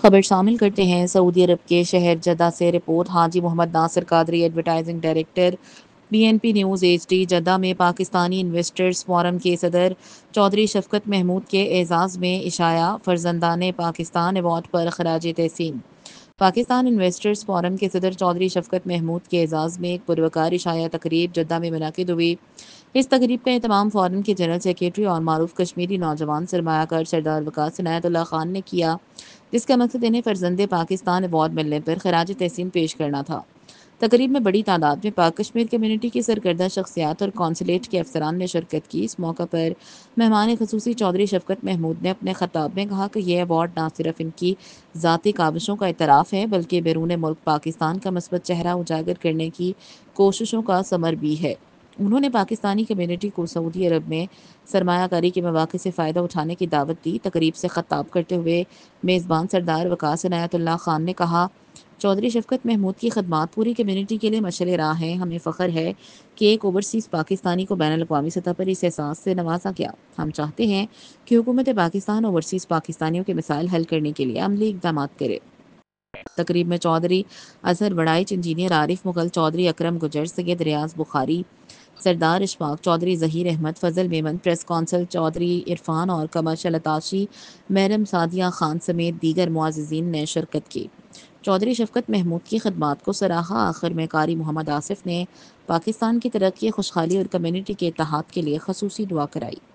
خبر شامل کرتے ہیں سعودی عرب کے شہر جدہ سے رپورٹ۔ حاجی Muhammad Nasir Qadri advertising director BNP news HD Jeddah میں پاکستانی انویسٹرز فورم کے صدر چودھری شفقت محمود کے اعزاز میں عشایہ فرزندان پاکستان ایوارڈ پر خراج تحسین۔ پاکستان انویسٹرز فورم کے صدر چودھری شفقت محمود کے اعزاز میں ایک پروقار عشایہ تقریب جدہ میں منعقد ہوئی۔ اس تقریب کا اہتمام فورم کے جنرل سیکریٹری اور معروف کشمیری نوجوان سرمایہ کار سردار وقاص عنایت اللہ خان نے کیا، جس کا مقصد انہیں فرزند پاکستان ایوارڈ ملنے پر خراج تحسین پیش کرنا تھا۔ تقریب میں بڑی تعداد میں پاک کشمیر کمیونٹی کی سرکردہ شخصیات اور کونسلیٹ کے افسران نے شرکت کی۔ اس موقع پر مہمان خصوصی چودھری شفقت محمود نے اپنے خطاب میں کہا کہ یہ ایوارڈ نہ صرف ان کی ذاتی کاوشوں کا اعتراف ہے بلکہ بیرون ملک پاکستان کا مثبت چہرہ اجاگر کرنے کی کوششوں کا ثمر بھی ہے۔ انہوں نے پاکستانی کمیونٹی کو سعودی عرب میں سرمایہ کاری کے مواقع سے فائدہ اٹھانے کی دعوت دی۔ تقریب سے خطاب کرتے ہوئے میزبان سردار وقاص عنایت اللہ خان نے کہا، چودھری شفقت محمود کی خدمات پوری کمیونٹی کے لیے مشعل راہ ہیں۔ ہمیں فخر ہے کہ ایک اوورسیز پاکستانی کو بین الاقوامی سطح پر اس احساس سے نوازا گیا۔ ہم چاہتے ہیں کہ حکومت پاکستان اوورسیز پاکستانیوں کے مسائل حل کرنے کے لیے عملی اقدامات کرے۔ تقریب میں چودھری اظہر وڑائچ، انجینئر عارف مغل، چودھری اکرم گجر، سید ریاض بخاری، سردار اشفاق، چودھری ظہیر احمد، فضل میمن، پریس کونسل چودھری عرفان اور کمرشل اتاشی محرم سعدیہ خان سمیت دیگر معززین نے شرکت کی۔ چودھری شفقت محمود کی خدمات کو سراہا۔ آخر میں قاری محمد آصف نے پاکستان کی ترقی، خوشحالی اور کمیونٹی کے اتحاد کے لیے خصوصی دعا کرائی۔